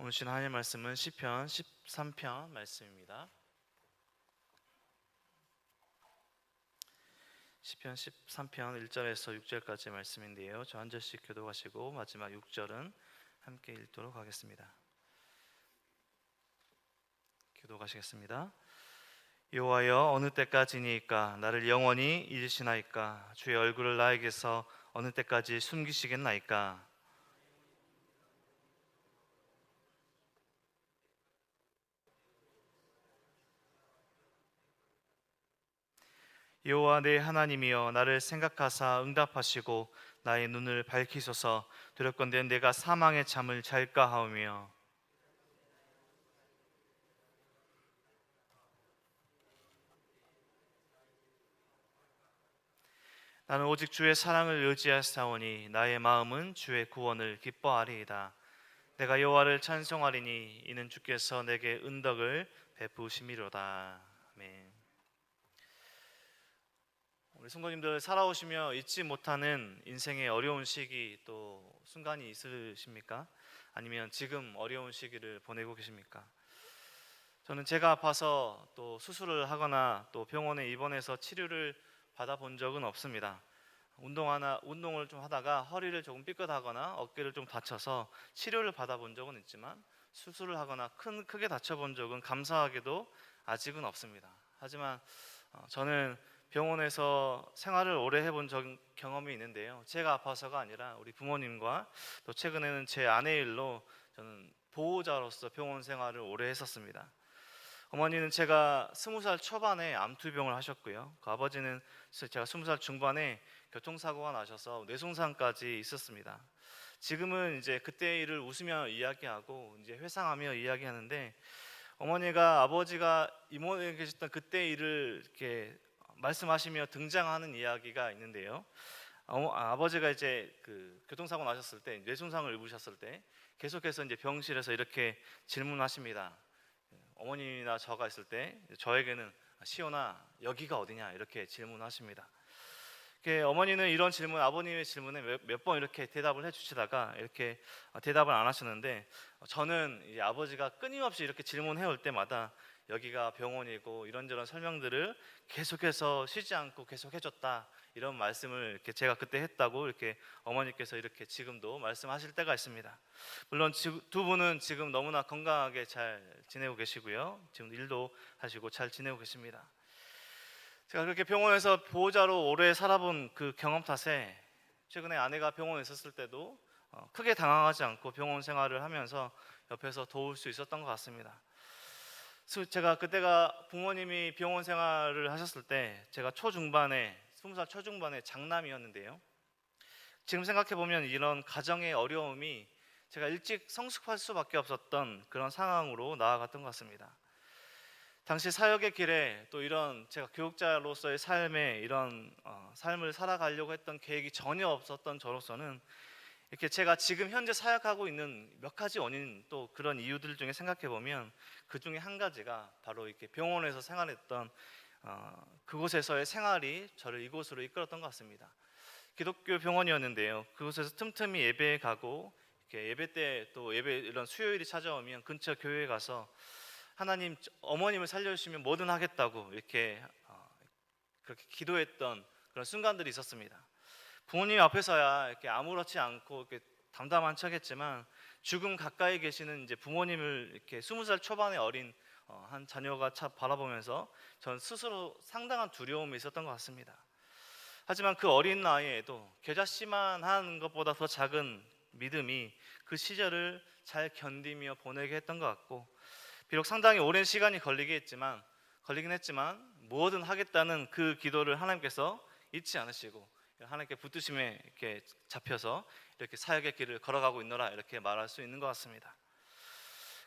오늘 주신 하나님 말씀은 시편 13편 말씀입니다. 시편 13편 1절에서 6절까지 말씀인데요. 저 한 절씩 교독하시고 마지막 6절은 함께 읽도록 하겠습니다. 교독하시겠습니다. 여호와여, 어느 때까지니까 나를 영원히 잊으시나이까? 주의 얼굴을 나에게서 어느 때까지 숨기시겠나이까? 여호와 내 하나님이여, 나를 생각하사 응답하시고 나의 눈을 밝히소서. 두렵건대 내가 사망의 잠을 잘까 하오며, 나는 오직 주의 사랑을 의지하사오니 나의 마음은 주의 구원을 기뻐하리이다. 내가 여호와를 찬송하리니 이는 주께서 내게 은덕을 베푸심이로다. 아멘. 우리 성도님들 살아오시며 잊지 못하는 인생의 어려운 시기 또 순간이 있으십니까? 아니면 지금 어려운 시기를 보내고 계십니까? 저는 제가 아파서 또 수술을 하거나 또 병원에 입원해서 치료를 받아본 적은 없습니다. 운동을 좀 하다가 허리를 조금 삐끗하거나 어깨를 좀 다쳐서 치료를 받아본 적은 있지만 수술을 하거나 크게 다쳐본 적은 감사하게도 아직은 없습니다. 하지만 저는 병원에서 생활을 오래 해본 경험이 있는데요. 제가 아파서가 아니라 우리 부모님과 또 최근에는 제 아내 일로 저는 보호자로서 병원 생활을 오래 했었습니다. 어머니는 제가 20살 초반에 암투병을 하셨고요. 그 아버지는 제가 20살 중반에 교통사고가 나셔서 뇌손상까지 있었습니다. 지금은 이제 그때 일을 웃으며 이야기하고 이제 회상하며 이야기하는데, 어머니가 아버지가 임원에 계셨던 그때 일을 이렇게 말씀하시며 등장하는 이야기가 있는데요. 아버지가 이제 그 교통사고 나셨을 때, 뇌손상을 입으셨을 때 계속해서 이제 병실에서 이렇게 질문하십니다. 어머님이나 저가 있을 때 저에게는 시온아 여기가 어디냐 이렇게 질문하십니다. 어머니는 이런 질문, 아버님의 질문에 몇 번 이렇게 대답을 해주시다가 이렇게 대답을 안 하셨는데, 저는 이제 아버지가 끊임없이 이렇게 질문해 올 때마다 여기가 병원이고 이런저런 설명들을 계속해서 쉬지 않고 계속 해줬다, 이런 말씀을 이렇게 제가 그때 했다고 이렇게 어머니께서 이렇게 지금도 말씀하실 때가 있습니다. 물론 두 분은 지금 너무나 건강하게 잘 지내고 계시고요. 지금 일도 하시고 잘 지내고 계십니다. 제가 그렇게 병원에서 보호자로 오래 살아본 그 경험 탓에 최근에 아내가 병원에 있었을 때도 크게 당황하지 않고 병원 생활을 하면서 옆에서 도울 수 있었던 것 같습니다. 제가 그때가 부모님이 병원 생활을 하셨을 때 제가 20살 초중반에 장남이었는데요. 지금 생각해보면 이런 가정의 어려움이 제가 일찍 성숙할 수밖에 없었던 그런 상황으로 나아갔던 것 같습니다. 당시 사역의 길에 또 이런 제가 교육자로서의 삶에 이런 삶을 살아가려고 했던 계획이 전혀 없었던 저로서는 이렇게 제가 지금 현재 사역하고 있는 몇 가지 원인, 또 그런 이유들 중에 생각해 보면 그 중에 한 가지가 바로 이렇게 병원에서 생활했던 그곳에서의 생활이 저를 이곳으로 이끌었던 것 같습니다. 기독교 병원이었는데요. 그곳에서 틈틈이 예배에 가고 이렇게 예배 때 또 예배 이런 수요일이 찾아오면 근처 교회에 가서 하나님 어머님을 살려주시면 뭐든 하겠다고 이렇게 그렇게 기도했던 그런 순간들이 있었습니다. 부모님 앞에서야 이렇게 아무렇지 않고 이렇게 담담한 척했지만 죽음 가까이 계시는 이제 부모님을 이렇게 20살 초반의 어린 한 자녀가 바라보면서 전 스스로 상당한 두려움이 있었던 것 같습니다. 하지만 그 어린 나이에도 겨자씨만한 것보다 더 작은 믿음이 그 시절을 잘 견디며 보내게 했던 것 같고, 비록 상당히 오랜 시간이 걸리긴 했지만 뭐든 하겠다는 그 기도를 하나님께서 잊지 않으시고 하나님께 붙드심에 이렇게 잡혀서 이렇게 사역의 길을 걸어가고 있노라, 이렇게 말할 수 있는 것 같습니다.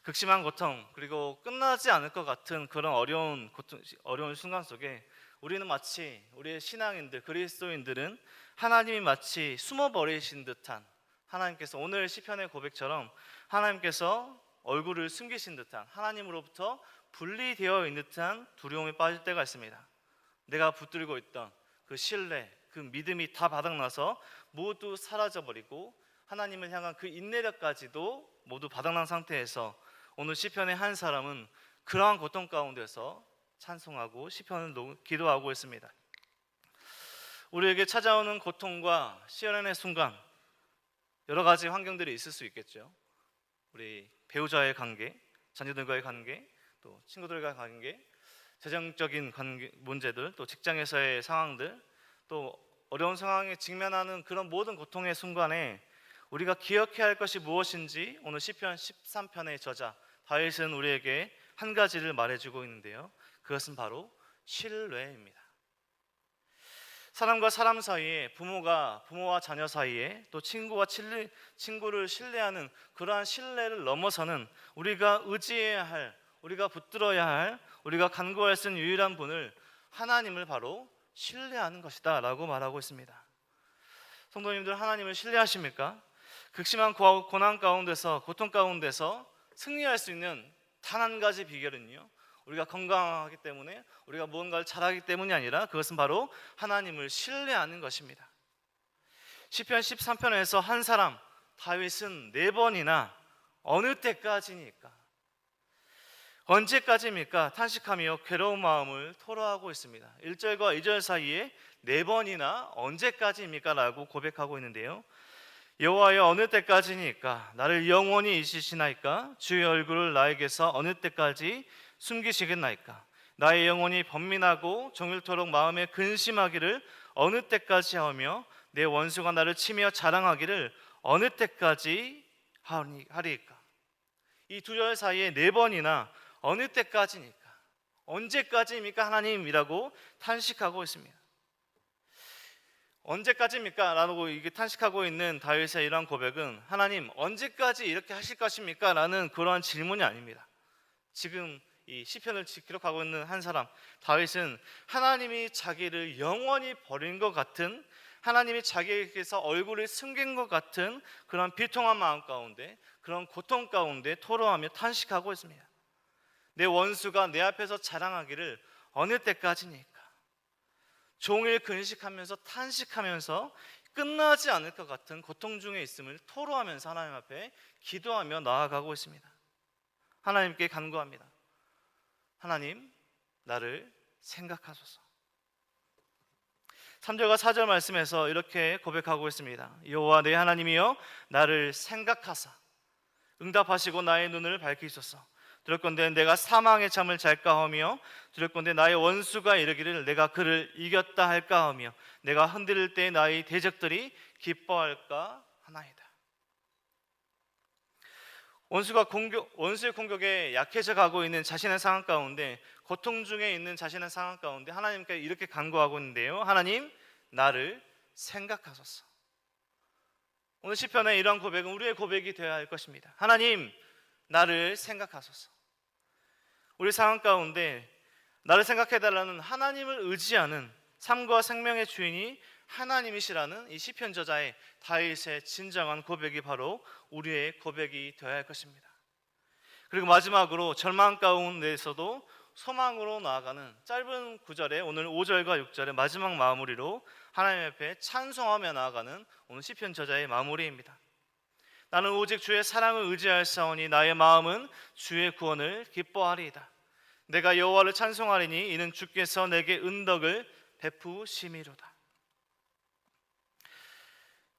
극심한 고통, 그리고 끝나지 않을 것 같은 그런 어려운 순간 속에 우리는 마치 우리의 신앙인들, 그리스도인들은 하나님이 마치 숨어버리신 듯한, 하나님께서 오늘 시편의 고백처럼 하나님께서 얼굴을 숨기신 듯한, 하나님으로부터 분리되어 있는 듯한 두려움에 빠질 때가 있습니다. 내가 붙들고 있던 그 신뢰, 그 믿음이 다 바닥나서 모두 사라져버리고 하나님을 향한 그 인내력까지도 모두 바닥난 상태에서 오늘 시편의 한 사람은 그러한 고통 가운데서 찬송하고 시편을 기도하고 있습니다. 우리에게 찾아오는 고통과 시련의 순간 여러 가지 환경들이 있을 수 있겠죠. 우리 배우자의 관계, 자녀들과의 관계, 또 친구들과의 관계, 재정적인 관계, 문제들, 또 직장에서의 상황들, 또 어려운 상황에 직면하는 그런 모든 고통의 순간에 우리가 기억해야 할 것이 무엇인지 오늘 시편 13편의 저자 다윗은 우리에게 한 가지를 말해주고 있는데요. 그것은 바로 신뢰입니다. 사람과 사람 사이에, 부모와 자녀 사이에, 또 친구를 신뢰하는 그러한 신뢰를 넘어서는 우리가 의지해야 할, 우리가 붙들어야 할, 우리가 간구할 수 있는 유일한 분을, 하나님을 바로 신뢰하는 것이다 라고 말하고 있습니다. 성도님들, 하나님을 신뢰하십니까? 극심한 고난 가운데서, 고통 가운데서 승리할 수 있는 단 한 가지 비결은요, 우리가 건강하기 때문에, 우리가 무언가를 잘하기 때문이 아니라 그것은 바로 하나님을 신뢰하는 것입니다. 시편 13편에서 한 사람 다윗은 4번이나 어느 때까지니까, 언제까지입니까? 탄식하며 괴로운 마음을 토로하고 있습니다. 1절과 2절 사이에 4번이나 언제까지입니까? 라고 고백하고 있는데요. 여호와여, 어느 때까지니까? 나를 영원히 잊으시나이까? 주의 얼굴을 나에게서 어느 때까지 숨기시겠나이까? 나의 영혼이 번민하고 종일토록 마음에 근심하기를 어느 때까지 하며 내 원수가 나를 치며 자랑하기를 어느 때까지 하리이까? 이 2절 사이에 4번이나 어느 때까지니까, 언제까지입니까 하나님이라고 탄식하고 있습니다. 언제까지입니까? 라고 이게 탄식하고 있는 다윗의 이러한 고백은 하나님 언제까지 이렇게 하실 것입니까? 라는 그러한 질문이 아닙니다. 지금 이 시편을 기록하고 있는 한 사람 다윗은 하나님이 자기를 영원히 버린 것 같은, 하나님이 자기에게서 얼굴을 숨긴 것 같은 그런 비통한 마음 가운데, 그런 고통 가운데 토로하며 탄식하고 있습니다. 내 원수가 내 앞에서 자랑하기를 어느 때까지니까? 종일 근식하면서 탄식하면서 끝나지 않을 것 같은 고통 중에 있음을 토로하면서 하나님 앞에 기도하며 나아가고 있습니다. 하나님께 간구합니다. 하나님, 나를 생각하소서. 3절과 4절 말씀에서 이렇게 고백하고 있습니다. 여호와 내 하나님이여, 나를 생각하사 응답하시고 나의 눈을 밝히소서. 두렵건대 내가 사망의 잠을 잘까 하며, 두렵건대 나의 원수가 이르기를 내가 그를 이겼다 할까 하며, 내가 흔들릴 때 나의 대적들이 기뻐할까 하나이다. 원수의 공격에 약해져 가고 있는 자신의 상황 가운데, 고통 중에 있는 자신의 상황 가운데 하나님께 이렇게 간구하고 있는데요. 하나님, 나를 생각하소서. 오늘 시편의 이러한 고백은 우리의 고백이 되어야 할 것입니다. 하나님, 나를 생각하소서. 우리 상황 가운데 나를 생각해달라는 하나님을 의지하는, 삶과 생명의 주인이 하나님이시라는 이 시편 저자의 다윗의 진정한 고백이 바로 우리의 고백이 되어야 할 것입니다. 그리고 마지막으로 절망 가운데에서도 소망으로 나아가는 짧은 구절에, 오늘 5절과 6절의 마지막 마무리로 하나님 앞에 찬송하며 나아가는 오늘 시편 저자의 마무리입니다. 나는 오직 주의 사랑을 의지하였사오니 나의 마음은 주의 구원을 기뻐하리이다. 내가 여호와를 찬송하리니 이는 주께서 내게 은덕을 베푸심이로다.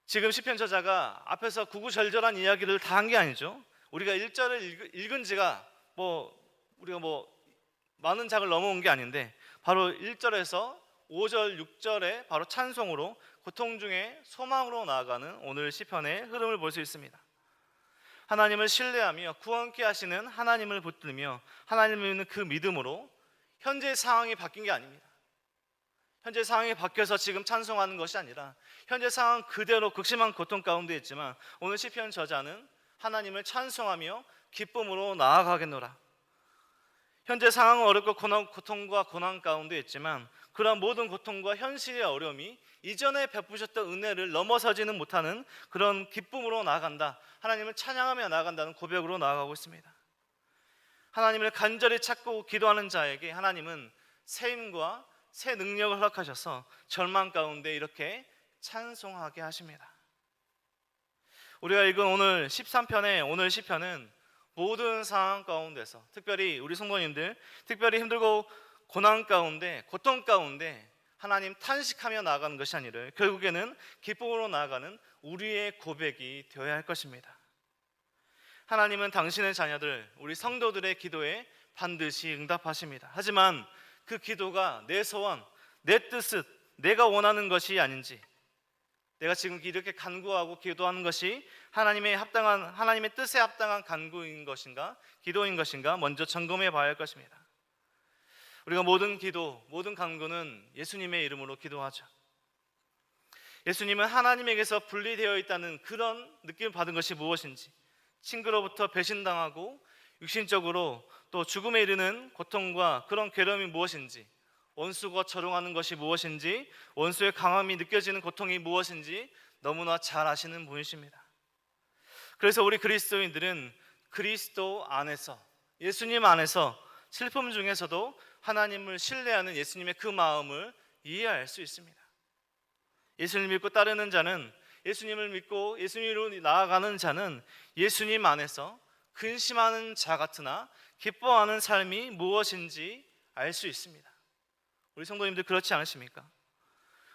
지금 시편 저자가 앞에서 구구절절한 이야기를 다 한 게 아니죠. 우리가 1절을 읽은 지가 우리가 많은 장을 넘어온 게 아닌데, 바로 1절에서 5절, 6절에 바로 찬송으로, 고통 중에 소망으로 나아가는 오늘 시편의 흐름을 볼 수 있습니다. 하나님을 신뢰하며 구원케 하시는 하나님을 붙들며 하나님을 믿는 그 믿음으로 현재 상황이 바뀐 게 아닙니다. 현재 상황이 바뀌어서 지금 찬송하는 것이 아니라 현재 상황 그대로 극심한 고통 가운데 있지만 오늘 시편 저자는 하나님을 찬송하며 기쁨으로 나아가겠노라. 현재 상황은 어렵고 고통과 고난 가운데 있지만 그러한 모든 고통과 현실의 어려움이 이전에 베푸셨던 은혜를 넘어서지는 못하는 그런 기쁨으로 나아간다. 하나님을 찬양하며 나아간다는 고백으로 나아가고 있습니다. 하나님을 간절히 찾고 기도하는 자에게 하나님은 새 힘과 새 능력을 허락하셔서 절망 가운데 이렇게 찬송하게 하십니다. 우리가 읽은 오늘 13편의 오늘 시편은 모든 상황 가운데서 특별히 우리 성도님들 특별히 힘들고 고난 가운데 고통 가운데 하나님 탄식하며 나아가는 것이 아니라 결국에는 기쁨으로 나아가는 우리의 고백이 되어야 할 것입니다. 하나님은 당신의 자녀들 우리 성도들의 기도에 반드시 응답하십니다. 하지만 그 기도가 내 소원, 내 뜻, 내가 원하는 것이 아닌지, 내가 지금 이렇게 간구하고 기도하는 것이 하나님의 뜻에 합당한 간구인 것인가, 기도인 것인가 먼저 점검해 봐야 할 것입니다. 우리가 모든 기도, 모든 간구는 예수님의 이름으로 기도하죠. 예수님은 하나님에게서 분리되어 있다는 그런 느낌을 받은 것이 무엇인지, 친구로부터 배신당하고 육신적으로 또 죽음에 이르는 고통과 그런 괴로움이 무엇인지, 원수가 조롱하는 것이 무엇인지, 원수의 강함이 느껴지는 고통이 무엇인지 너무나 잘 아시는 분이십니다. 그래서 우리 그리스도인들은 그리스도 안에서, 예수님 안에서 슬픔 중에서도 하나님을 신뢰하는 예수님의 그 마음을 이해할 수 있습니다. 예수님을 믿고 따르는 자는, 예수님을 믿고 예수님으로 나아가는 자는 예수님 안에서 근심하는 자 같으나 기뻐하는 삶이 무엇인지 알 수 있습니다. 우리 성도님들 그렇지 않으십니까?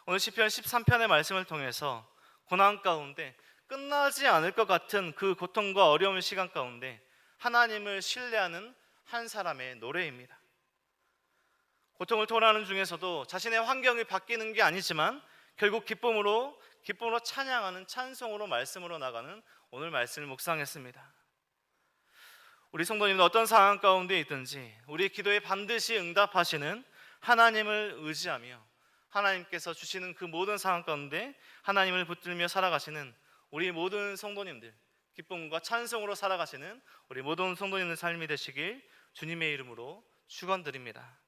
오늘 시편 13편의 말씀을 통해서 고난 가운데 끝나지 않을 것 같은 그 고통과 어려운 시간 가운데 하나님을 신뢰하는 한 사람의 노래입니다. 고통을 토로하는 중에서도 자신의 환경이 바뀌는 게 아니지만 결국 기쁨으로 찬양하는 찬송으로 말씀으로 나가는 오늘 말씀을 묵상했습니다. 우리 성도님들 어떤 상황 가운데 있든지 우리의 기도에 반드시 응답하시는 하나님을 의지하며 하나님께서 주시는 그 모든 상황 가운데 하나님을 붙들며 살아가시는 우리 모든 성도님들, 기쁨과 찬송으로 살아가시는 우리 모든 성도님들 삶이 되시길 주님의 이름으로 축원드립니다.